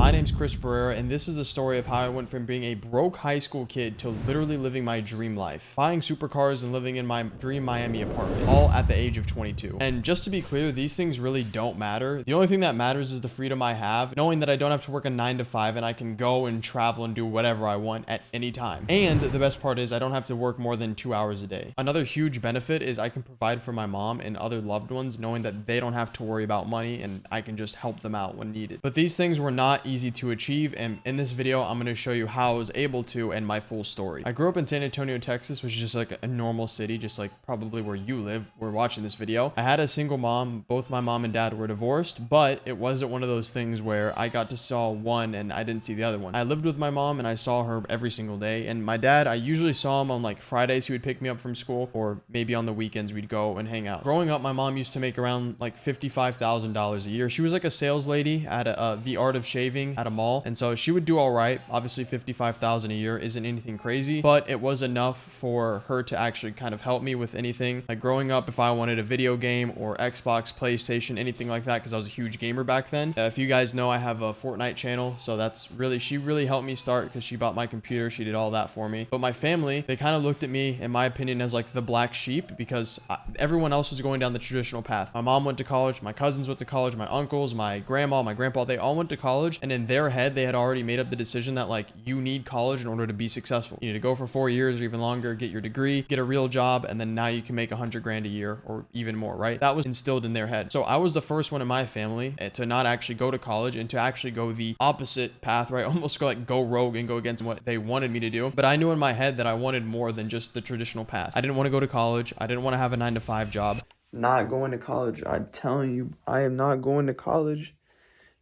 My name's Chris Barrera, and this is a story of how I went from being a broke high school kid to literally living my dream life, buying supercars and living in my dream Miami apartment, all at the age of 22. And just to be clear, these things really don't matter. The only thing that matters is the freedom I have, knowing that I don't have to work a 9 to 5 and I can go and travel and do whatever I want at any time. And the best part is I don't have to work more than 2 hours a day. Another huge benefit is I can provide for my mom and other loved ones, knowing that they don't have to worry about money and I can just help them out when needed. But these things were not easy to achieve, and in this video I'm going to show you how I was able to and my full story. I grew up in San Antonio, Texas, which is just like a normal city, just like probably where you live. We're watching this video. I had a single mom. Both my mom and dad were divorced, but it wasn't one of those things where I got to saw one and I didn't see the other one. I lived with my mom and I saw her every single day, and my dad, I usually saw him on like Fridays. He would pick me up from school, or maybe on the weekends we'd go and hang out. Growing up, my mom used to make around like $55,000 a year. She was like a sales lady at the Art of Shaving at a mall, and so she would do all right. Obviously $55,000 a year isn't anything crazy, but it was enough for her to actually kind of help me with anything. Like growing up, if I wanted a video game or Xbox, PlayStation, anything like that, because I was a huge gamer back then. If you guys know, I have a Fortnite channel, so that's really, she really helped me start because she bought my computer. She did all that for me. But my family, they kind of looked at me, in my opinion, as like the black sheep, because everyone else was going down the traditional path. My mom went to college, my cousins went to college, my uncles, my grandma, my grandpa, they all went to college, and in their head they had already made up the decision that like you need college in order to be successful. You need to go for 4 years or even longer, get your degree, get a real job, and then now you can make 100 grand a year or even more, right? That was instilled in their head. So I was the first one in my family to not actually go to college and to actually go the opposite path, right? Almost go rogue and go against what they wanted me to do. But I knew in my head that I wanted more than just the traditional path. I didn't want to go to college. I didn't want to have a 9 to 5 job. Not going to college. I'm telling you, I am not going to college.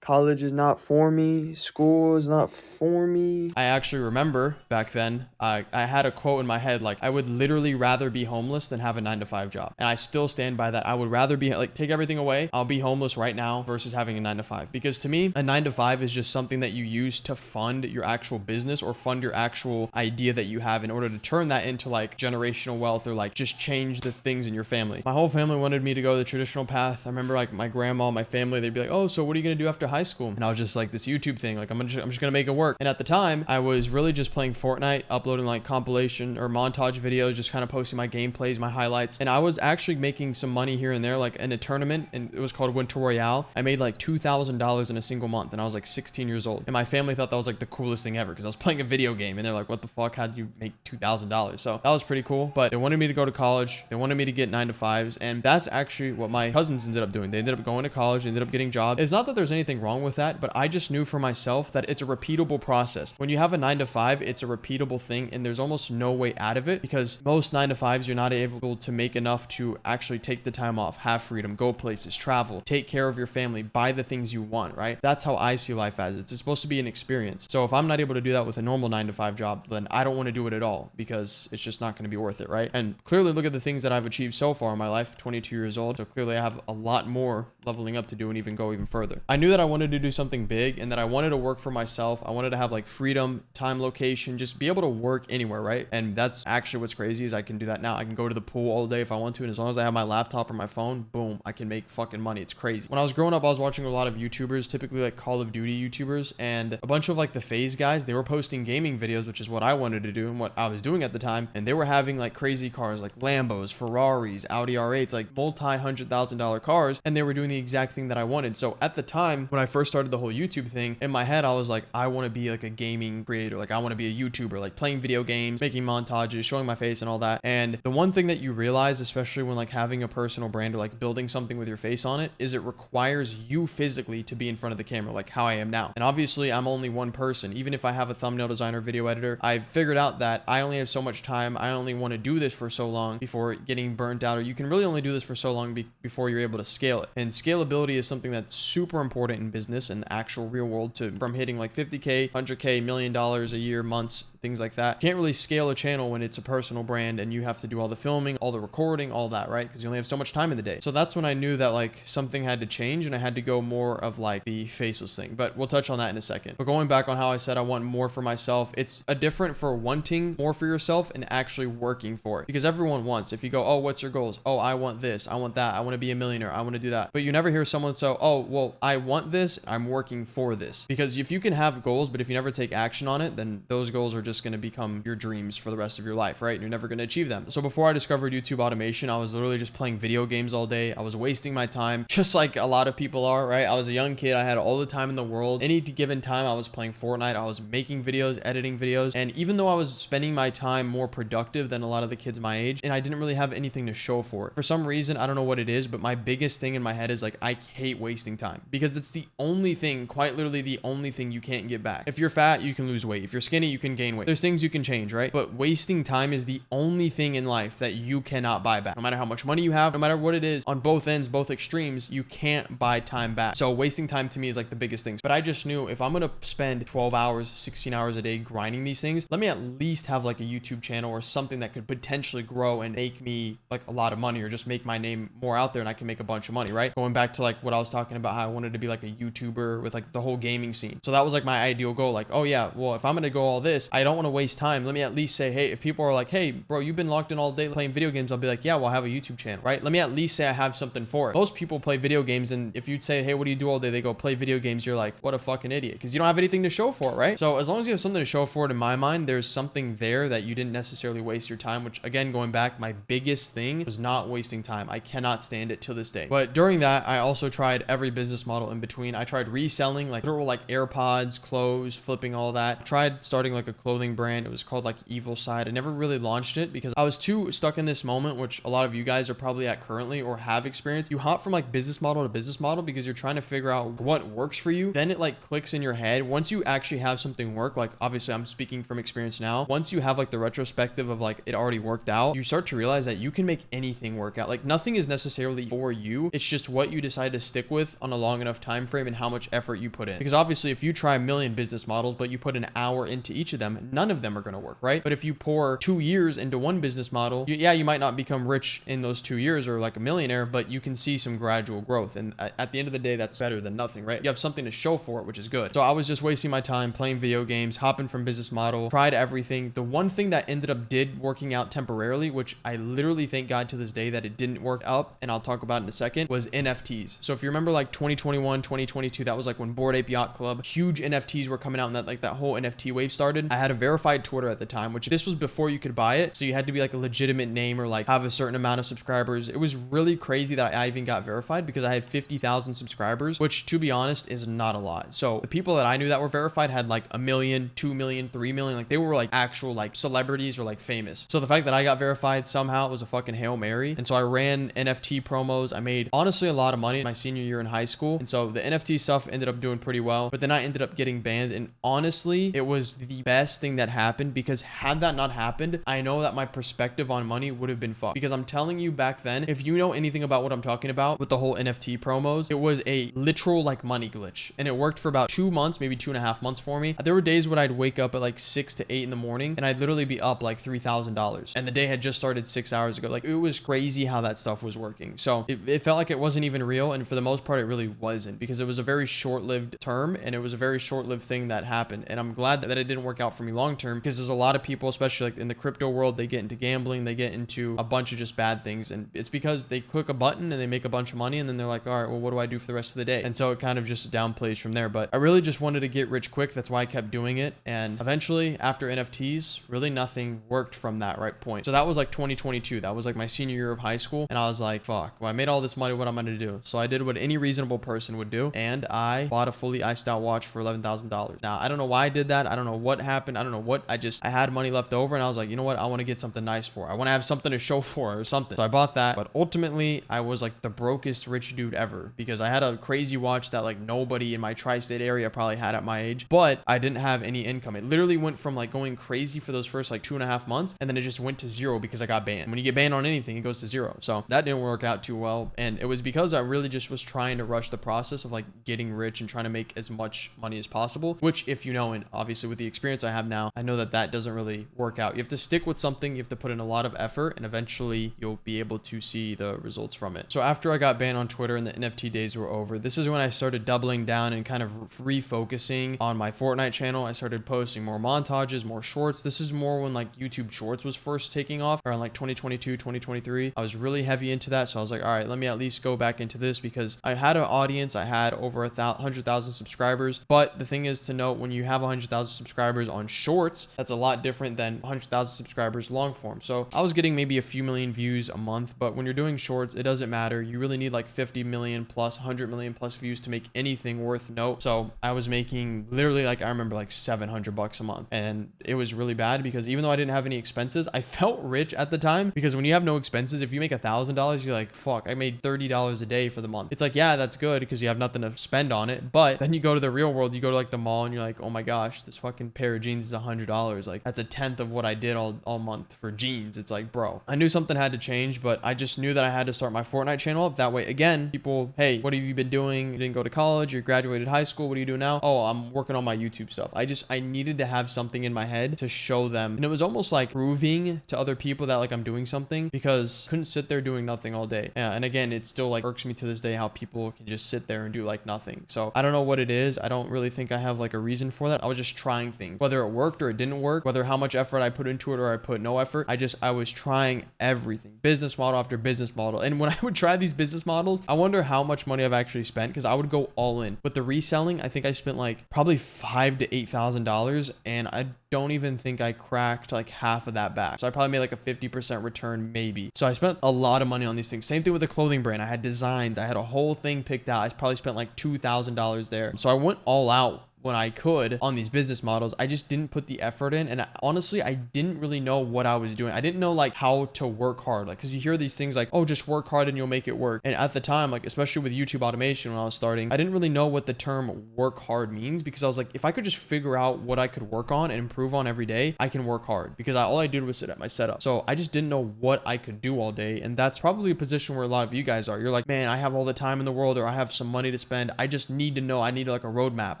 College is not for me. School is not for me. I actually remember back then, I had a quote in my head, like, I would literally rather be homeless than have a 9 to 5 job. And I still stand by that. I would rather be like, take everything away. I'll be homeless right now versus having a 9 to 5. Because to me, a 9 to 5 is just something that you use to fund your actual business or fund your actual idea that you have in order to turn that into like generational wealth or like just change the things in your family. My whole family wanted me to go the traditional path. I remember like my grandma, my family, they'd be like, oh, so what are you going to do after high school? And I was just like, this YouTube thing, like I'm just gonna make it work. And at the time I was really just playing Fortnite, uploading like compilation or montage videos, just kind of posting my gameplays, my highlights. And I was actually making some money here and there, like in a tournament, and it was called Winter Royale. I made like $2,000 in a single month, and I was like 16 years old. And my family thought that was like the coolest thing ever because I was playing a video game, and they're like, what the fuck, how did you make $2,000? So that was pretty cool. But they wanted me to go to college, they wanted me to get 9 to 5s, and that's actually what my cousins ended up doing. They ended up going to college, they ended up getting jobs. It's not that there's anything wrong with that, but I just knew for myself that it's a repeatable process. When you have a 9 to 5, it's a repeatable thing, and there's almost no way out of it, because most 9 to 5s, you're not able to make enough to actually take the time off, have freedom, go places, travel, take care of your family, buy the things you want, right? That's how I see life as. It's supposed to be an experience. So if I'm not able to do that with a normal 9 to 5 job, then I don't want to do it at all, because it's just not going to be worth it, right? And clearly look at the things that I've achieved so far in my life, 22 years old. So clearly I have a lot more leveling up to do and even go even further. I knew that I wanted to do something big and that I wanted to work for myself. I wanted to have like freedom, time, location, just be able to work anywhere, right? And that's actually what's crazy is I can do that now. I can go to the pool all day if I want to, and as long as I have my laptop or my phone, boom, I can make fucking money. It's crazy. When I was growing up, I was watching a lot of YouTubers, typically like Call of Duty YouTubers, and a bunch of like the FaZe guys. They were posting gaming videos, which is what I wanted to do and what I was doing at the time, and they were having like crazy cars like Lambos, Ferraris, Audi R8s, like multi-$100,000 cars, and they were doing the exact thing that I wanted. So at the time when I first started the whole YouTube thing, in my head I was like, I want to be like a gaming creator, like I want to be a YouTuber, like playing video games, making montages, showing my face and all that. And the one thing that you realize, especially when like having a personal brand or like building something with your face on it, is it requires you physically to be in front of the camera, like how I am now. And obviously I'm only one person. Even if I have a thumbnail designer, video editor, I've figured out that I only have so much time. I only want to do this for so long before getting burnt out, or you can really only do this for so long before you're able to scale it. And scalability is something that's super important in business and actual real world, from hitting like 50K, 100K, $1 million a year, months, things like that. You can't really scale a channel when it's a personal brand and you have to do all the filming, all the recording, all that, right? Because you only have so much time in the day. So that's when I knew that like something had to change and I had to go more of like the faceless thing. But we'll touch on that in a second. But going back on how I said I want more for myself, it's a different for wanting more for yourself and actually working for it. Because everyone wants, if you go, oh, what's your goals? Oh, I want this, I want that, I want to be a millionaire, I want to do that. But you never hear someone say, oh, well, I want this this, I'm working for this. Because if you can have goals, but if you never take action on it, then those goals are just going to become your dreams for the rest of your life, right? And you're never going to achieve them. So before I discovered YouTube automation, I was literally just playing video games all day. I was wasting my time, just like a lot of people are, right? I was a young kid. I had all the time in the world. Any given time, I was playing Fortnite. I was making videos, editing videos. And even though I was spending my time more productive than a lot of the kids my age, and I didn't really have anything to show for it. For some reason, I don't know what it is, but my biggest thing in my head is like, I hate wasting time because it's the only thing, quite literally the only thing you can't get back. If you're fat, you can lose weight. If you're skinny, you can gain weight. There's things you can change, right? But wasting time is the only thing in life that you cannot buy back. No matter how much money you have, no matter what it is, on both ends, both extremes, you can't buy time back. So wasting time to me is like the biggest thing. But I just knew if I'm going to spend 12 hours, 16 hours a day grinding these things, let me at least have like a YouTube channel or something that could potentially grow and make me like a lot of money, or just make my name more out there and I can make a bunch of money, right? Going back to like what I was talking about, how I wanted to be like a YouTuber with like the whole gaming scene. So that was like my ideal goal. Like, oh yeah, well, if I'm going to go all this, I don't want to waste time. Let me at least say, hey, if people are like, hey, bro, you've been locked in all day playing video games, I'll be like, yeah, well, I have a YouTube channel, right? Let me at least say I have something for it. Most people play video games, and if you'd say, hey, what do you do all day? They go play video games. You're like, what a fucking idiot, because you don't have anything to show for it, right? So as long as you have something to show for it, in my mind, there's something there that you didn't necessarily waste your time, which again, going back, my biggest thing was not wasting time. I cannot stand it till this day. But during that, I also tried every business model in between. I tried reselling like literal like AirPods, clothes, flipping all that. I tried starting like a clothing brand. It was called like Evil Side. I never really launched it because I was too stuck in this moment, which a lot of you guys are probably at currently or have experienced. You hop from like business model to business model because you're trying to figure out what works for you. Then it like clicks in your head. Once you actually have something work, like obviously I'm speaking from experience now. Once you have like the retrospective of like it already worked out, you start to realize that you can make anything work out. Like nothing is necessarily for you. It's just what you decide to stick with on a long enough time frame and how much effort you put in. Because obviously if you try a million business models, but you put an hour into each of them, none of them are going to work, right? But if you pour 2 years into one business model, you might not become rich in those 2 years or like a millionaire, but you can see some gradual growth. And at the end of the day, that's better than nothing, right? You have something to show for it, which is good. So I was just wasting my time playing video games, hopping from business model, tried everything. The one thing that ended up working out temporarily, which I literally thank God to this day that it didn't work out, and I'll talk about in a second, was NFTs. So if you remember like 2021, 2022, that was like when Bored Ape Yacht Club, huge NFTs were coming out, and that whole NFT wave started. I had a verified Twitter at the time, which this was before you could buy it. So you had to be like a legitimate name or like have a certain amount of subscribers. It was really crazy that I even got verified because I had 50,000 subscribers, which to be honest is not a lot. So the people that I knew that were verified had like 1 million, 2 million, 3 million. Like they were like actual like celebrities or like famous. So the fact that I got verified somehow was a fucking Hail Mary. And so I ran NFT promos. I made honestly a lot of money in my senior year in high school. And so the NFT stuff ended up doing pretty well, but then I ended up getting banned. And honestly, it was the best thing that happened, because had that not happened, I know that my perspective on money would have been fucked. Because I'm telling you, back then, if you know anything about what I'm talking about with the whole NFT promos, it was a literal like money glitch, and it worked for about 2 months, maybe 2.5 months for me. There were days when I'd wake up at like 6 to 8 in the morning and I'd literally be up like $3,000, and the day had just started 6 hours ago. Like it was crazy how that stuff was working. So it felt like it wasn't even real, and for the most part it really wasn't, because it was a very short-lived term and it was a very short-lived thing that happened. And I'm glad that it didn't work out for me long term, because there's a lot of people, especially like in the crypto world, they get into gambling, they get into a bunch of just bad things, and it's because they click a button and they make a bunch of money, and then they're like, all right, well, what do I do for the rest of the day? And so it kind of just downplays from there. But I really just wanted to get rich quick. That's why I kept doing it. And eventually after NFTs, really nothing worked from that right point. So that was like 2022. That was like my senior year of high school. And I was like, fuck, well, I made all this money. What am I going to do? So I did what any reasonable person would do, and I bought a fully iced out watch for $11,000. Now, I don't know why I did that. I don't know what happened. I don't know what, I had money left over, and I was like, you know what? I want to get something nice for it. I want to have something to show for it or something. So I bought that. But ultimately, I was like the brokest rich dude ever, because I had a crazy watch that like nobody in my tri-state area probably had at my age, but I didn't have any income. It literally went from like going crazy for those first like 2.5 months, and then it just went to zero because I got banned. When you get banned on anything, it goes to zero. So that didn't work out too well. And it was because I really just was trying to rush the process of like getting rich and trying to make as much money as possible, which, if you know, and obviously with the experience I have now, I know that that doesn't really work out. You have to stick with something, you have to put in a lot of effort, and eventually you'll be able to see the results from it. So after I got banned on Twitter and the NFT days were over, this is when I started doubling down and kind of refocusing on my Fortnite channel. I started posting more montages, more shorts. This is more when like YouTube Shorts was first taking off around like 2022, 2023. I was really heavy into that. So I was like, all right, let me at least go back into this, because I had an audience. I had over 100,000 subscribers. But the thing is to note, when you have 100,000 subscribers on shorts, that's a lot different than 100,000 subscribers long form. So I was getting maybe a few million views a month, but when you're doing shorts, it doesn't matter. You really need like 50 million plus, 100 million plus views to make anything worth note. So I was making literally, like, I remember like $700 a month, and it was really bad because even though I didn't have any expenses, I felt rich at the time, because when you have no expenses, if you make $1,000, you're like, fuck, I made $30 a day for the month. It's like, yeah, that's good because you have nothing to spend on it. But then you go to the real world, you go to like the mall and you're like, oh my gosh, this fucking pair of jeans is $100. Like, that's a tenth of what I did all month for jeans. It's like, bro, I knew something had to change, but I just knew that I had to start my Fortnite channel up. That way, again, people, hey, what have you been doing? You didn't go to college, you graduated high school, what do you do now? Oh, I'm working on my YouTube stuff. I needed to have something in my head to show them. And it was almost like proving to other people that like I'm doing something, because I couldn't sit there doing nothing all day. Yeah, and again, it still like irks me to this day how people can just sit there and do like nothing. So I don't know what it is. I don't really think I have like a reason for that. I was just trying things, whether it worked or it didn't work, whether how much effort I put into it or I put no effort. I was trying everything, business model after business model. And when I would try these business models, I wonder how much money I've actually spent, because I would go all in. With the reselling, I think I spent like probably $5,000 to $8,000, and I don't even think I cracked like half of that back. So I probably made like a 50% return maybe. So I spent a lot of money on these things. Same thing with the clothing brand. I had designs. I had a whole thing picked out. I probably spent like $2,000 there. So I went all out when I could on these business models. I just didn't put the effort in. And honestly, I didn't really know what I was doing. I didn't know like how to work hard. Like, cause you hear these things like, oh, just work hard and you'll make it work. And at the time, like, especially with YouTube automation, when I was starting, I didn't really know what the term work hard means, because I was like, if I could just figure out what I could work on and improve on every day, I can work hard, because all I did was sit at my setup. So I just didn't know what I could do all day. And that's probably a position where a lot of you guys are. You're like, man, I have all the time in the world, or I have some money to spend. I just need to know. I need like a roadmap.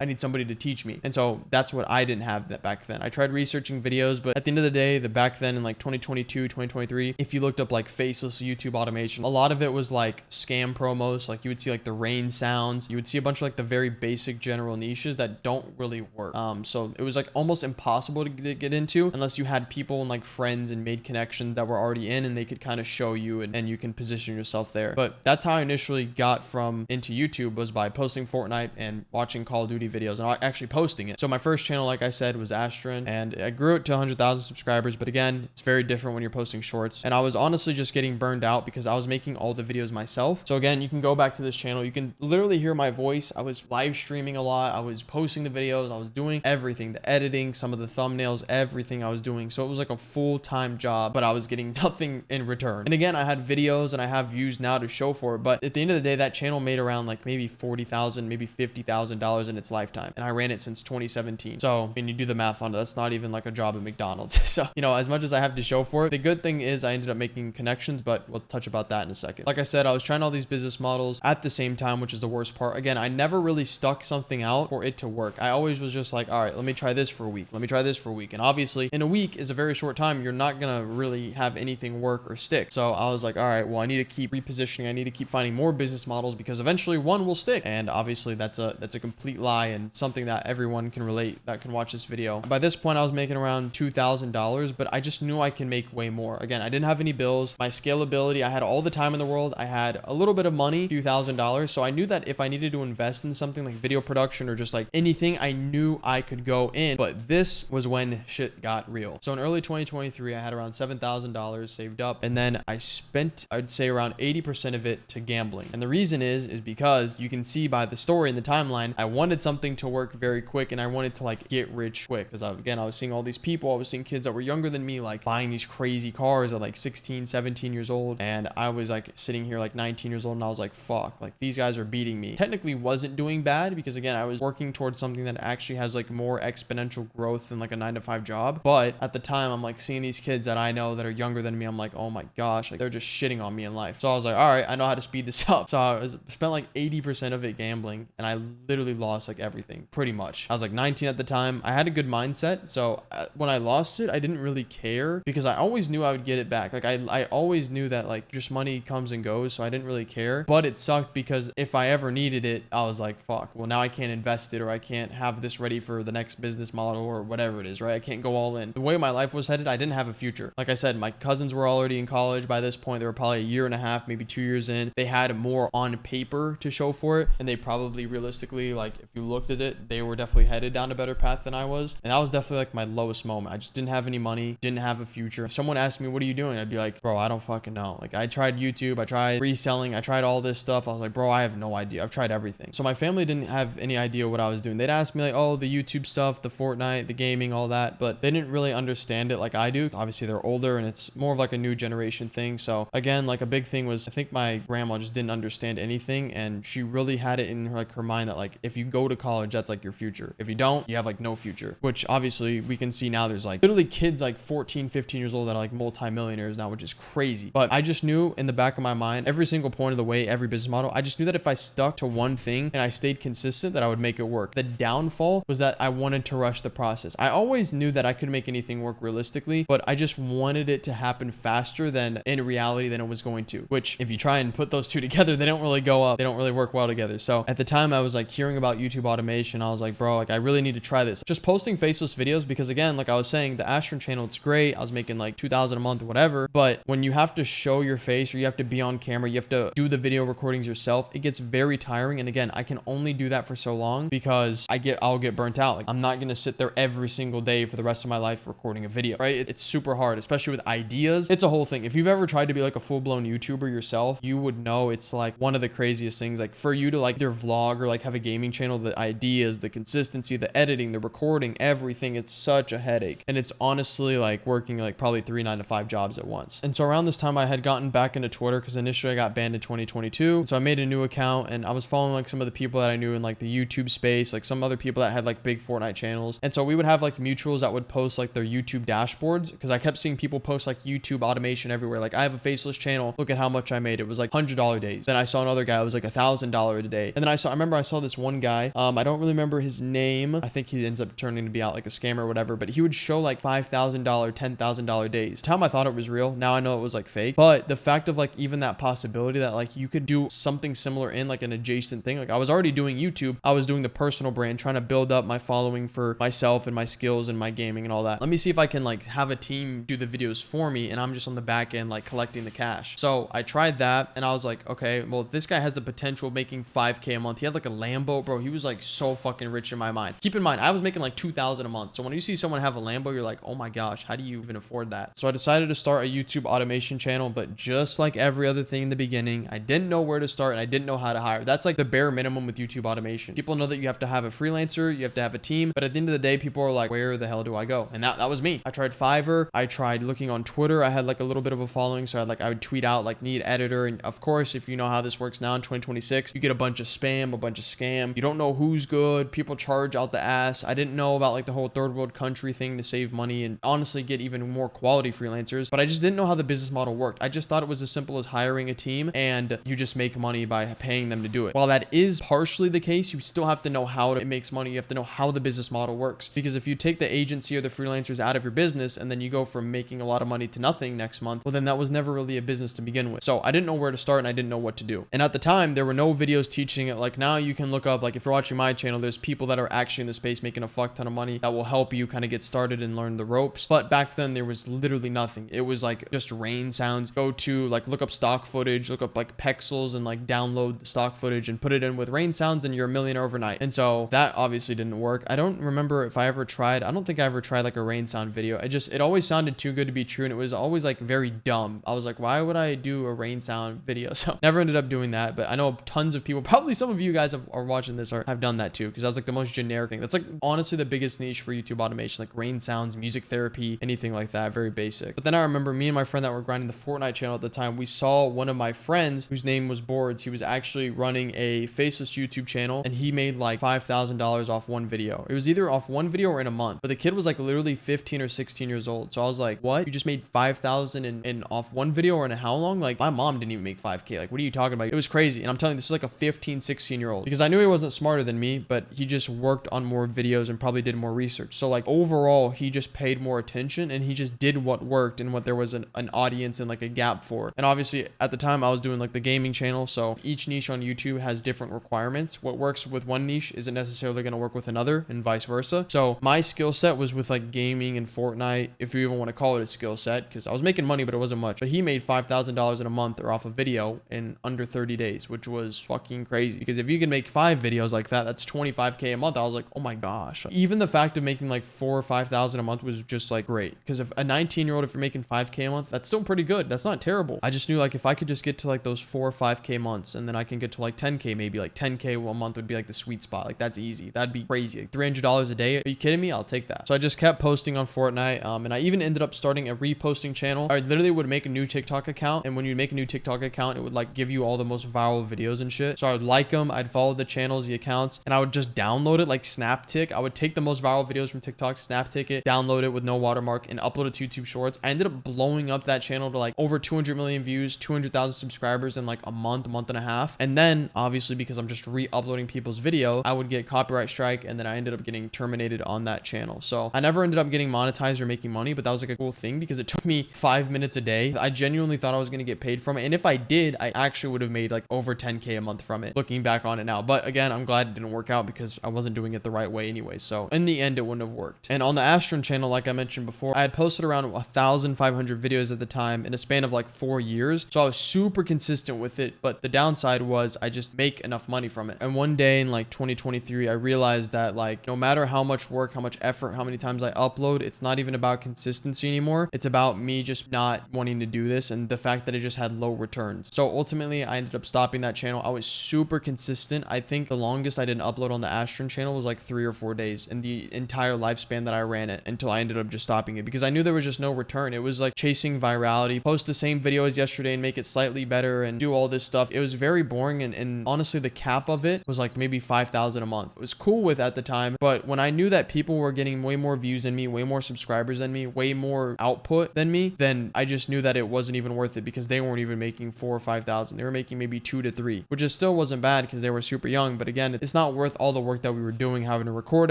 I need somebody to teach me. And so that's what I didn't have that back then. I tried researching videos, but at the end of the day, back then in like 2022, 2023, if you looked up like Faceless YouTube automation, a lot of it was like scam promos. Like, you would see like the rain sounds. You would see a bunch of like the very basic general niches that don't really work. So it was like almost impossible to get into unless you had people and like friends and made connections that were already in, and they could kind of show you, and you can position yourself there. But that's how I initially got from into YouTube, was by posting Fortnite and watching Call of Duty videos and actually posting it. So my first channel, like I said, was Astron, and I grew it to 100,000 subscribers. But again, it's very different when you're posting shorts. And I was honestly just getting burned out because I was making all the videos myself. So again, you can go back to this channel. You can literally hear my voice. I was live streaming a lot. I was posting the videos. I was doing everything, the editing, some of the thumbnails, everything I was doing. So it was like a full-time job, but I was getting nothing in return. And again, I had videos and I have views now to show for it. But at the end of the day, that channel made around like maybe $40,000, maybe $50,000 in its lifetime. And I ran it since 2017. So when you do the math on it, that's not even like a job at McDonald's. So, you know, as much as I have to show for it, the good thing is I ended up making connections, but we'll touch about that in a second. Like I said, I was trying all these business models at the same time, which is the worst part. Again, I never really stuck something out for it to work. I always was just like, all right, let me try this for a week. Let me try this for a week. And obviously in a week is a very short time. You're not going to really have anything work or stick. So I was like, all right, well, I need to keep repositioning. I need to keep finding more business models, because eventually one will stick. And obviously that's a complete lie, and something that everyone can relate that can watch this video. By this point, I was making around $2,000, but I just knew I can make way more. Again, I didn't have any bills. My scalability, I had all the time in the world. I had a little bit of money, a few $1,000. So I knew that if I needed to invest in something like video production or just like anything, I knew I could go in. But this was when shit got real. So in early 2023, I had around $7,000 saved up, and then I spent, I'd say around 80% of it to gambling. And the reason is because you can see by the story in the timeline, I wanted something to work very quick, and I wanted to like get rich quick. Because again, I was seeing all these people, I was seeing kids that were younger than me, like buying these crazy cars at like 16, 17 years old. And I was like sitting here like 19 years old, and I was like, fuck, like these guys are beating me. Technically wasn't doing bad, because again, I was working towards something that actually has like more exponential growth than like a 9-to-5 job. But at the time, I'm like seeing these kids that I know that are younger than me. I'm like, oh my gosh, like they're just shitting on me in life. So I was like, all right, I know how to speed this up. So I spent like 80% of it gambling, and I literally lost like everything, pretty much. I was like 19 at the time. I had a good mindset. So when I lost it, I didn't really care because I always knew I would get it back. Like I always knew that like just money comes and goes. So I didn't really care, but it sucked because if I ever needed it, I was like, fuck, well now I can't invest it, or I can't have this ready for the next business model or whatever it is, right? I can't go all in. The way my life was headed, I didn't have a future. Like I said, my cousins were already in college by this point. They were probably a year and a half, maybe 2 years in. They had more on paper to show for it. And they probably realistically, like if you looked at it, they were definitely headed down a better path than I was. And that was definitely like my lowest moment. I just didn't have any money, didn't have a future. If someone asked me, what are you doing? I'd be like, bro, I don't fucking know. Like I tried YouTube, I tried reselling, I tried all this stuff. I was like, bro, I have no idea. I've tried everything. So my family didn't have any idea what I was doing. They'd ask me like, oh, the YouTube stuff, the Fortnite, the gaming, all that, but they didn't really understand it like I do. Obviously they're older and it's more of like a new generation thing. So again, like a big thing was I think my grandma just didn't understand anything, and she really had it in her mind that like if you go to college, that's like your future. If you don't, you have like no future, which obviously we can see now there's like literally kids like 14, 15 years old that are like multi-millionaires now, which is crazy. But I just knew in the back of my mind, every single point of the way, every business model, I just knew that if I stuck to one thing and I stayed consistent, that I would make it work. The downfall was that I wanted to rush the process. I always knew that I could make anything work realistically, but I just wanted it to happen faster than in reality than it was going to, which if you try and put those two together, they don't really go up. They don't really work well together. So at the time I was like hearing about YouTube automation. I was like, bro, like I really need to try this. Just posting faceless videos because again, like I was saying, the Ashton channel, it's great. I was making like 2,000 a month or whatever. But when you have to show your face or you have to be on camera, you have to do the video recordings yourself, it gets very tiring. And again, I can only do that for so long because I'll get burnt out. Like I'm not going to sit there every single day for the rest of my life recording a video, right? It's super hard, especially with ideas. It's a whole thing. If you've ever tried to be like a full-blown YouTuber yourself, you would know it's like one of the craziest things. Like for you to like either vlog or like have a gaming channel, the ideas, the consistency, the editing, the recording, everything, it's such a headache. And it's honestly like working like probably 3 9-to-5 jobs at once. And so around this time I had gotten back into Twitter because initially I got banned in 2022. So I made a new account and I was following like some of the people that I knew in like the YouTube space, like some other people that had like big Fortnite channels. And so we would have like mutuals that would post like their YouTube dashboards because I kept seeing people post like YouTube automation everywhere. Like I have a faceless channel. Look at how much I made. It was like $100 days. Then I saw another guy. It was like $1,000 a day. And then I remember I saw this one guy. I don't really remember his name. I think he ends up turning to be out like a scammer or whatever, but he would show like $5,000, $10,000 days. The time I thought it was real. Now I know it was like fake, but the fact of like even that possibility that like you could do something similar in like an adjacent thing. Like I was already doing YouTube. I was doing the personal brand, trying to build up my following for myself and my skills and my gaming and all that. Let me see if I can like have a team do the videos for me and I'm just on the back end like collecting the cash. So I tried that and I was like, okay, well this guy has the potential of making 5K a month. He had like a Lambo, bro. He was like so fucking rich in my mind. Keep in mind, I was making like 2,000 a month. So when you see someone have a Lambo, you're like, oh my gosh, how do you even afford that? So I decided to start a YouTube automation channel, but just like every other thing in the beginning, I didn't know where to start and I didn't know how to hire. That's like the bare minimum with YouTube automation. People know that you have to have a freelancer, you have to have a team, but at the end of the day, people are like, where the hell do I go? And that was me. I tried Fiverr. I tried looking on Twitter. I had like a little bit of a following. So I would tweet out like need editor. And of course, if you know how this works now in 2026, you get a bunch of spam, a bunch of scam. You don't know who's good. People charge out the ass. I didn't know about like the whole third world country thing to save money and honestly get even more quality freelancers, but I just didn't know how the business model worked. I just thought it was as simple as hiring a team and you just make money by paying them to do it. While that is partially the case, you still have to know how it makes money. You have to know how the business model works, because if you take the agency or the freelancers out of your business and then you go from making a lot of money to nothing next month, well then that was never really a business to begin with. So I didn't know where to start and I didn't know what to do. And at the time there were no videos teaching it. Like now you can look up, like if you're watching my channel, there's people that are actually in the space making a fuck ton of money that will help you kind of get started and learn the ropes. But back then there was literally nothing. It was like just rain sounds. Go to like look up stock footage, look up like pixels and like download the stock footage and put it in with rain sounds and you're a millionaire overnight. And so that obviously didn't work. I don't remember if I ever tried. I don't think I ever tried like a rain sound video. It always sounded too good to be true and it was always like very dumb. I was like, why would I do a rain sound video? So never ended up doing that, but I know tons of people, probably some of you guys are watching this or have done that too, because that was like the most generic thing. That's like honestly the biggest niche for YouTube automation, like rain sounds, music therapy, anything like that, very basic. But then I remember me and my friend that were grinding the Fortnite channel at the time, we saw one of my friends whose name was Boards. He was actually running a faceless YouTube channel and he made like $5,000 off one video. It was either off one video or in a month, but the kid was like literally 15 or 16 years old. So I was like, what? You just made 5,000 in off one video, or in how long? Like my mom didn't even make 5K. Like, what are you talking about? It was crazy. And I'm telling you, this is like a 15, 16-year-old, because I knew he wasn't smarter than me, but but he just worked on more videos and probably did more research. So like overall, he just paid more attention and he just did what worked and what there was an audience and like a gap for. And obviously at the time I was doing like the gaming channel. So each niche on YouTube has different requirements. What works with one niche isn't necessarily going to work with another and vice versa. So my skill set was with like gaming and Fortnite, if you even want to call it a skill set, because I was making money, but it wasn't much. But he made $5,000 in a month or off a video in under 30 days, which was fucking crazy. Because if you can make 5 videos like that, that's 25K a month. I was like, oh my gosh. Even the fact of making like 4 or 5,000 a month was just like great. Because if a 19-year-old, if you're making 5K a month, that's still pretty good. That's not terrible. I just knew like if I could just get to like those 4 or 5K months and then I can get to like 10K, maybe like 10K a month would be like the sweet spot. Like that's easy. That'd be crazy. Like $300 a day. Are you kidding me? I'll take that. So I just kept posting on Fortnite. And I even ended up starting a reposting channel. I literally would make a new TikTok account. And when you make a new TikTok account, it would like give you all the most viral videos and shit. So I would like them. I'd follow the channels, the accounts, and I would just download it like Snaptic. I would take the most viral videos from TikTok, Snaptic it, download it with no watermark, and upload it to YouTube Shorts. I ended up blowing up that channel to like over 200 million views, 200,000 subscribers in like a month and a half. And then obviously because I'm just re-uploading people's video, I would get copyright strike, and then I ended up getting terminated on that channel. So I never ended up getting monetized or making money, but that was like a cool thing because it took me 5 minutes a day. I genuinely thought I was going to get paid from it. And if I did, I actually would have made like over 10K a month from it, looking back on it now. But again, I'm glad it didn't work out because I wasn't doing it the right way anyway. So in the end, it wouldn't have worked. And on the Astron channel, like I mentioned before, I had posted around 1,500 videos at the time in a span of like 4 years. So I was super consistent with it. But the downside was I just make enough money from it. And one day in like 2023, I realized that like no matter how much work, how much effort, how many times I upload, it's not even about consistency anymore. It's about me just not wanting to do this and the fact that it just had low returns. So ultimately, I ended up stopping that channel. I was super consistent. I think the longest I didn't upload on the Astron channel was like 3 or 4 days in the entire lifespan that I ran it until I ended up just stopping it because I knew there was just no return. It was like chasing virality, post the same video as yesterday and make it slightly better and do all this stuff. It was very boring. And honestly, the cap of it was like maybe 5,000 a month. It was cool with at the time. But when I knew that people were getting way more views than me, way more subscribers than me, way more output than me, then I just knew that it wasn't even worth it because they weren't even making 4 or 5,000. They were making maybe 2 to 3, which is still wasn't bad because they were super young. But again, it's not worth all the work that we were doing, having to record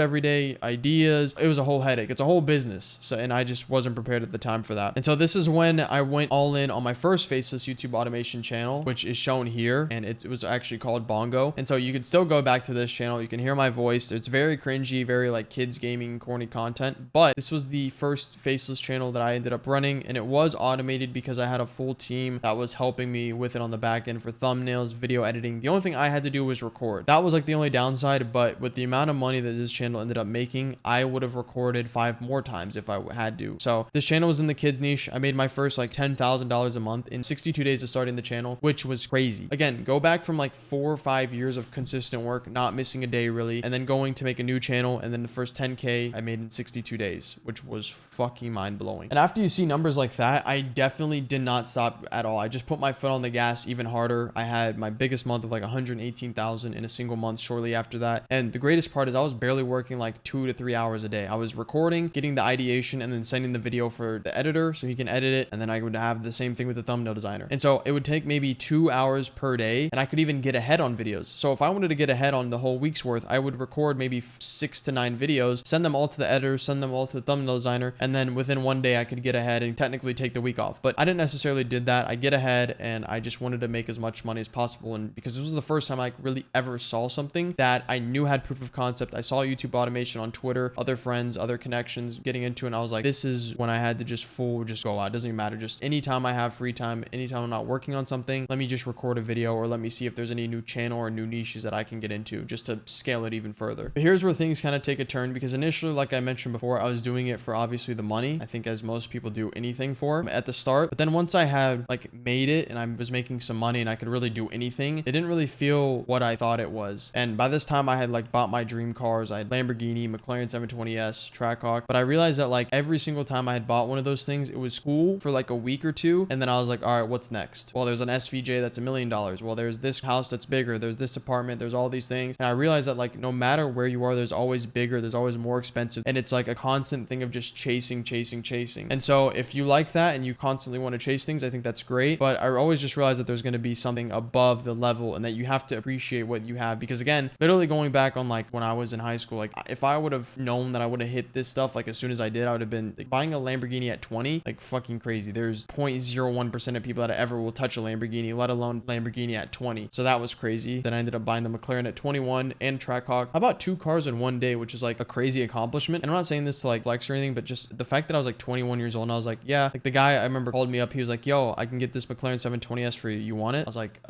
every day, ideas. It was a whole headache. It's a whole business. So, and I just wasn't prepared at the time for that. And so this is when I went all in on my first Faceless YouTube automation channel, which is shown here. And it was actually called Bongo. And so you can still go back to this channel. You can hear my voice. It's very cringy, very like kids gaming, corny content. But this was the first Faceless channel that I ended up running. And it was automated because I had a full team that was helping me with it on the back end for thumbnails, video editing. The only thing I had to do was record. That was like the only downside. But with the amount of money that this channel ended up making, I would have recorded 5 more times if I had to. So this channel was in the kids niche. I made my first like $10,000 a month in 62 days of starting the channel, which was crazy. Again, go back from like 4 or 5 years of consistent work, not missing a day really, and then going to make a new channel. And then the first 10K I made in 62 days, which was fucking mind blowing. And after you see numbers like that, I definitely did not stop at all. I just put my foot on the gas even harder. I had my biggest month of like 118,000 in a single month shortly after that. And the greatest part is I was barely working like 2 to 3 hours a day. I was recording, getting the ideation, and then sending the video for the editor so he can edit it. And then I would have the same thing with the thumbnail designer. And so it would take maybe 2 hours per day, and I could even get ahead on videos. So if I wanted to get ahead on the whole week's worth, I would record maybe 6 to 9 videos, send them all to the editor, send them all to the thumbnail designer, and then within one day I could get ahead and technically take the week off. But I didn't necessarily did that. I get ahead and I just wanted to make as much money as possible. And because this was the first time I really ever saw something that I knew had proof of concept. I saw YouTube automation on Twitter, other friends, other connections getting into it. And I was like, this is when I had to just go out. It doesn't even matter. Just anytime I have free time, anytime I'm not working on something, let me just record a video or let me see if there's any new channel or new niches that I can get into just to scale it even further. But here's where things kind of take a turn because initially, like I mentioned before, I was doing it for obviously the money. I think as most people do anything for at the start. But then once I had like made it and I was making some money and I could really do anything, it didn't really feel what I thought it was. And by this time I had like bought my dream cars. I had Lamborghini, McLaren 720S, Trackhawk. But I realized that like every single time I had bought one of those things, it was cool for like a week or two. And then I was like, all right, what's next? Well, there's an SVJ that's $1 million. Well, there's this house that's bigger. There's this apartment. There's all these things. And I realized that like no matter where you are, there's always bigger. There's always more expensive. And it's like a constant thing of just chasing. And so if you like that and you constantly want to chase things, I think that's great. But I always just realized that there's going to be something above the level and that you have to appreciate what you have. Because again, literally going going back on like when I was in high school, like if I would have known that I would have hit this stuff like as soon as I did, I would have been like, buying a Lamborghini at 20, like fucking crazy. There's 0.01% of people that ever will touch a Lamborghini, let alone Lamborghini at 20. So that was crazy. Then I ended up buying the McLaren at 21 and Trackhawk. I bought 2 cars in one day, which is like a crazy accomplishment. And I'm not saying this to like flex or anything, but just the fact that I was like 21 years old and I was like, yeah, like the guy I remember called me up. He was like, yo, I can get this McLaren 720S for you. You want it? I was like,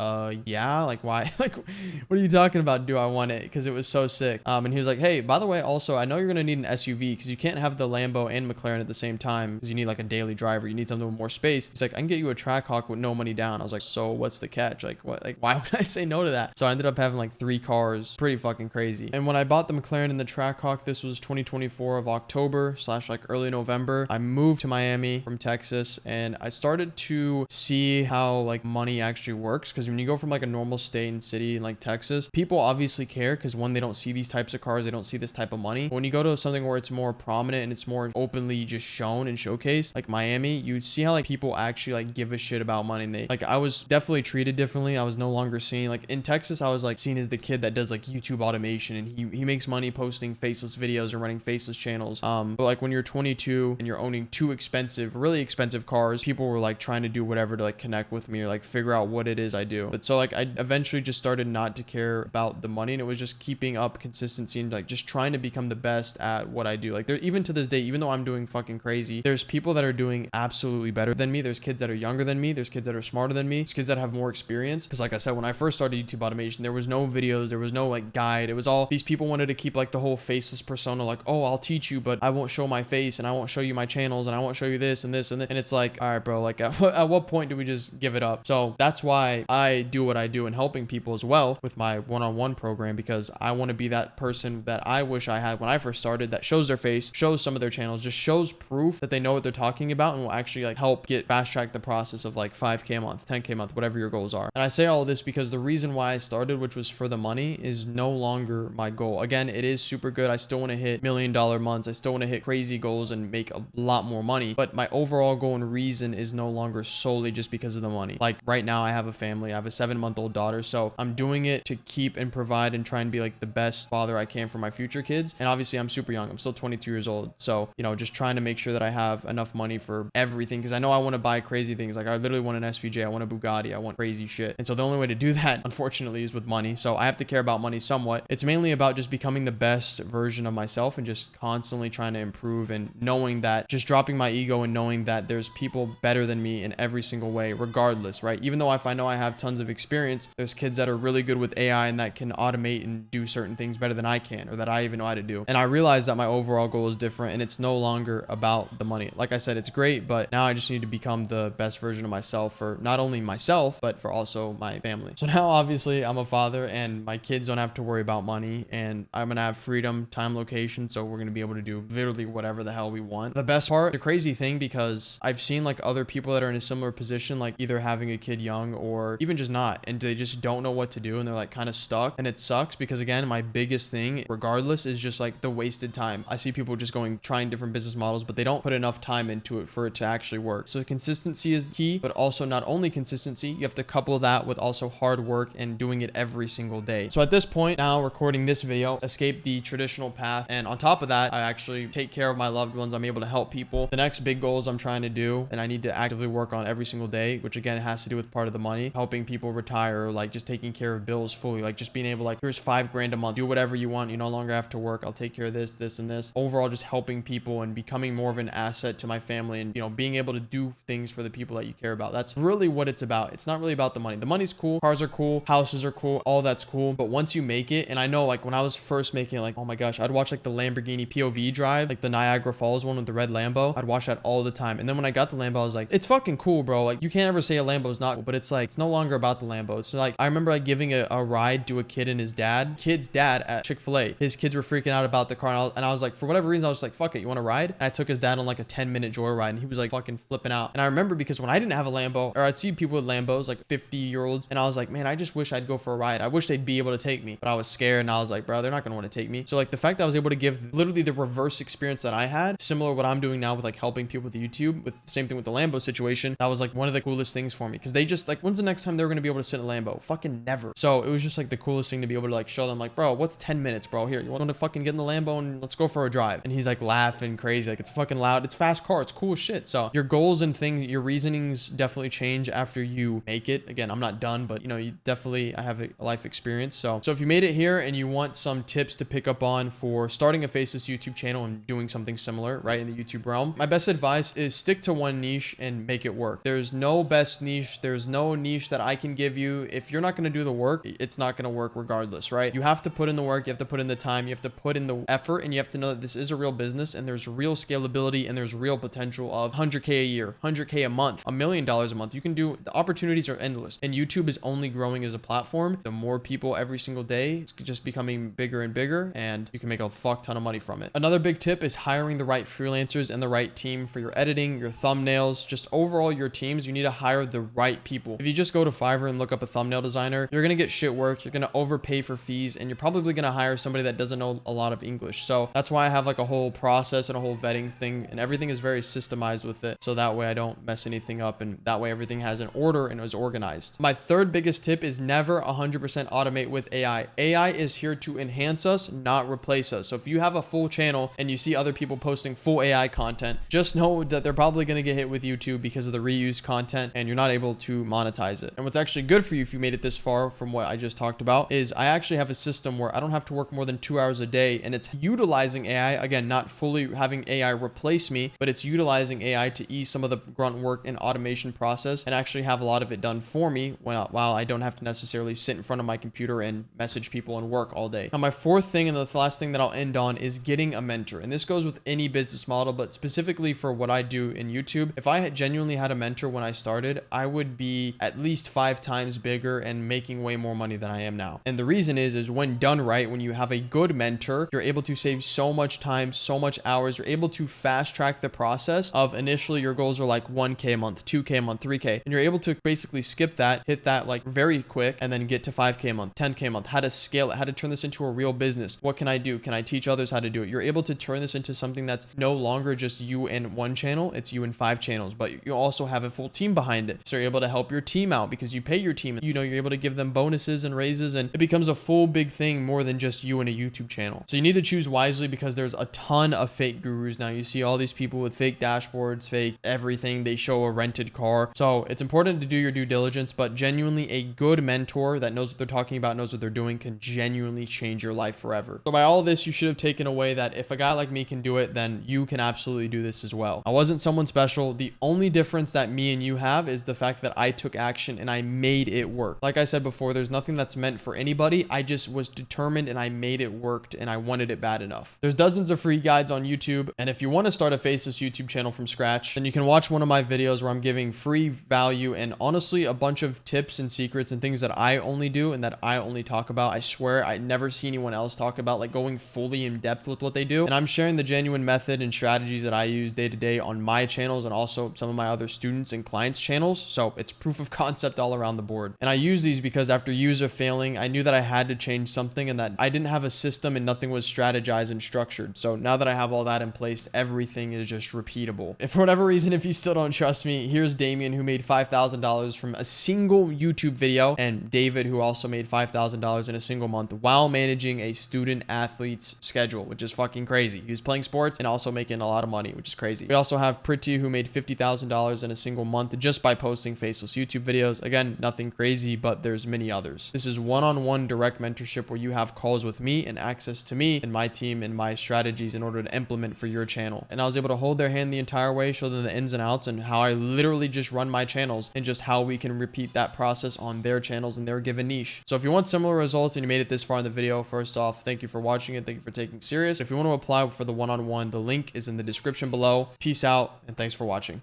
yeah, like why? Like, what are you talking about? Do I want it? Because it was so sick. And he was like, hey, by the way, also, I know you're going to need an SUV because you can't have the Lambo and McLaren at the same time because you need like a daily driver. You need something with more space. He's like, I can get you a Trackhawk with no money down. I was like, so what's the catch? Like, what? Like, why would I say no to that? So I ended up having like 3 cars. Pretty fucking crazy. And when I bought the McLaren and the Trackhawk, this was 2024 of October / like early November. I moved to Miami from Texas and I started to see how like money actually works. Because when you go from like a normal state and city in like Texas, people obviously care because when they don't see these types of cars, they don't see this type of money. But when you go to something where it's more prominent and it's more openly just shown and showcased, like Miami, you see how like people actually like give a shit about money. And they like, I was definitely treated differently. I was no longer seen like in Texas. I was like seen as the kid that does like YouTube automation and he makes money posting faceless videos or running faceless channels. But like when you're 22 and you're owning 2 expensive, really expensive cars, people were like trying to do whatever to like connect with me or like figure out what it is I do. But so like I eventually just started not to care about the money, and it was just keeping up consistency and like just trying to become the best at what I do. Like there, even to this day, even though I'm doing fucking crazy, there's people that are doing absolutely better than me. There's kids that are younger than me. There's kids that are smarter than me. There's kids that have more experience. Because like I said, when I first started YouTube automation, there was no videos, there was no like guide. It was all these people wanted to keep like the whole faceless persona, like, oh, I'll teach you, but I won't show my face and I won't show you my channels and I won't show you this and this and this. And it's like, all right, bro, like at what point do we just give it up? So that's why I do what I do and helping people as well with my one-on-one program, because I want to be that person that I wish I had when I first started, that shows their face, shows some of their channels, just shows proof that they know what they're talking about and will actually like help get fast track the process of like 5K a month, 10K a month, whatever your goals are. And I say all of this because the reason why I started, which was for the money, is no longer my goal. Again, it is super good. I still want to hit $1 million months. I still want to hit crazy goals and make a lot more money, but my overall goal and reason is no longer solely just because of the money. Like right now I have a family, I have a 7-month-old daughter, so I'm doing it to keep and provide and try and be like the best father I can for my future kids. And obviously I'm super young. I'm still 22 years old. So, you know, just trying to make sure that I have enough money for everything, because I know I want to buy crazy things. Like I literally want an SVJ, I want a Bugatti, I want crazy shit. And so the only way to do that, unfortunately, is with money. So I have to care about money somewhat. It's mainly about just becoming the best version of myself and just constantly trying to improve, and knowing that, just dropping my ego and knowing that there's people better than me in every single way, regardless, right? Even though if I know I have tons of experience, there's kids that are really good with AI and that can automate and do certain things better than I can, or that I even know how to do. And I realize that my overall goal is different and it's no longer about the money. Like I said, it's great, but now I just need to become the best version of myself for not only myself, but for also my family. So now obviously I'm a father and my kids don't have to worry about money, and I'm going to have freedom, time, location. So we're going to be able to do literally whatever the hell we want. The best part, the crazy thing, because I've seen like other people that are in a similar position, like either having a kid young or even just not, and they just don't know what to do and they're like kind of stuck, and it sucks because again, my biggest thing regardless is just like the wasted time. I see people just trying different business models, but they don't put enough time into it for it to actually work. So consistency is key, but also not only consistency, you have to couple that with also hard work and doing it every single day. So at this point now, recording this video, escape the traditional path, and on top of that, I actually take care of my loved ones. I'm able to help people. The next big goals I'm trying to do and I need to actively work on every single day, which again has to do with part of the money, helping people retire, like just taking care of bills fully, like just being able, like, here's $5 grand a month, do whatever you want, you no longer have to work, I'll take care of this, this, and this. Overall, just helping people and becoming more of an asset to my family, and, you know, being able to do things for the people that you care about. That's really what it's about. It's not really about the money. The money's cool, cars are cool, houses are cool, all that's cool, but once you make it, and I know like when I was first making it, like, oh my gosh, I'd watch like the Lamborghini POV drive, like the Niagara Falls one with the red Lambo. I'd watch that all the time. And then when I got the Lambo, I was like, it's fucking cool, bro. Like, you can't ever say a Lambo is not cool, but it's like, it's no longer about the Lambo. So like, I remember like giving a ride to a kid and his kid's dad at Chick-fil-A. His kids were freaking out about the car, and I was like, for whatever reason, I was just like, fuck it, you want to ride? And I took his dad on like a 10-minute joyride, and he was like fucking flipping out. And I remember because when I didn't have a Lambo, or I'd see people with Lambos, like 50-year-olds, and I was like, man, I just wish I'd go for a ride. I wish they'd be able to take me, but I was scared, and I was like, bro, they're not gonna want to take me. So like the fact that I was able to give literally the reverse experience that I had, similar to what I'm doing now with like helping people with YouTube, with the same thing with the Lambo situation, that was like one of the coolest things for me, because they just like, when's the next time they were gonna be able to sit in a Lambo? Fucking never. So it was just like the coolest thing to be able to like show them like, bro, what's 10 minutes, bro? Here, you want to fucking get in the Lambo and let's go for a drive. And he's like laughing crazy. Like, it's fucking loud. It's fast car. It's cool as shit. So your goals and things, your reasonings definitely change after you make it. Again, I'm not done, but you know, I have a life experience. So if you made it here and you want some tips to pick up on for starting a Faceless YouTube channel and doing something similar, right, in the YouTube realm, my best advice is stick to one niche and make it work. There's no best niche. There's no niche that I can give you. If you're not going to do the work, it's not going to work regardless, right? You have to put in the work. You have to put in the time. You have to put in the effort, and you have to know that this is a real business and there's real scalability and there's real potential of 100K a year, 100K a month, $1 million a month. You can do, the opportunities are endless, and YouTube is only growing as a platform. The more people every single day, it's just becoming bigger and bigger, and you can make a fuck ton of money from it. Another big tip is hiring the right freelancers and the right team for your editing, your thumbnails, just overall your teams. You need to hire the right people. If you just go to Fiverr and look up a thumbnail designer, you're going to get shit work. You're going to overpay for fees, and you're probably going to hire somebody that doesn't know a lot of English. So that's why I have like a whole process and a whole vetting thing, and everything is very systemized with it. So that way I don't mess anything up, and that way everything has an order and is organized. My third biggest tip is never 100% automate with AI. AI is here to enhance us, not replace us. So if you have a full channel and you see other people posting full AI content, just know that they're probably going to get hit with YouTube because of the reused content, and you're not able to monetize it. And what's actually good for you if you made it this far from what I just talked about is I actually have a system where I don't have to work more than 2 hours a day, and it's utilizing AI. Again, not fully having AI replace me, but it's utilizing AI to ease some of the grunt work and automation process and actually have a lot of it done for me while I don't have to necessarily sit in front of my computer and message people and work all day. Now, my fourth thing and the last thing that I'll end on is getting a mentor. And this goes with any business model, but specifically for what I do in YouTube. If I had genuinely had a mentor when I started, I would be at least 5 times bigger and making way more money than I am now. And the reason is when done right, when you have a good mentor, you're able to save so much time, so much hours. You're able to fast track the process of initially your goals are like 1K a month, 2K a month, 3K. And you're able to basically skip that, hit that like very quick, and then get to 5K a month, 10K a month, how to scale it, how to turn this into a real business. What can I do? Can I teach others how to do it? You're able to turn this into something that's no longer just you and one channel. It's you and 5 channels, but you also have a full team behind it. So you're able to help your team out because you pay your team. You know, you're able to give them bonuses and raises, and it becomes a full big thing more than just you and a YouTube channel. So you need to choose wisely because there's a ton of fake gurus now. You see all these people with fake dashboards, fake everything. They show a rented car. So it's important to do your due diligence, but genuinely a good mentor that knows what they're talking about, knows what they're doing, can genuinely change your life forever. So by all of this, you should have taken away that if a guy like me can do it, then you can absolutely do this as well. I wasn't someone special. The only difference that me and you have is the fact that I took action and I made it work. Like I said before, there's nothing that's meant for anybody. I just was determined and I made it worked, and I wanted it bad enough. There's dozens of free guides on YouTube, and if you want to start a Faceless YouTube channel from scratch, then you can watch one of my videos where I'm giving free value and honestly a bunch of tips and secrets and things that I only do and that I only talk about. I swear I never see anyone else talk about like going fully in depth with what they do, and I'm sharing the genuine method and strategies that I use day to day on my channels and also some of my other students and clients channels. So it's proof of concept all around the board, and I use these because after years of failing, I knew that I had to change something and that I didn't have a system and nothing was strategized and structured. So now that I have all that in place, everything is just repeatable. If for whatever reason, if you still don't trust me, here's Damien, who made $5,000 from a single YouTube video, and David, who also made $5,000 in a single month while managing a student athlete's schedule, which is fucking crazy. He was playing sports and also making a lot of money, which is crazy. We also have Pretty, who made $50,000 in a single month just by posting Faceless YouTube videos. Again, nothing crazy, but there's many others. This is one-on-one direct mentorship where you have calls with me and access to me and my team and my strategies in order to implement for your channel. And I was able to hold their hand the entire way, show them the ins and outs and how I literally just run my channels and just how we can repeat that process on their channels and their given niche. So if you want similar results and you made it this far in the video, first off, thank you for watching it. Thank you for taking it serious. If you want to apply for the one-on-one, the link is in the description below. Peace out, and thanks for watching.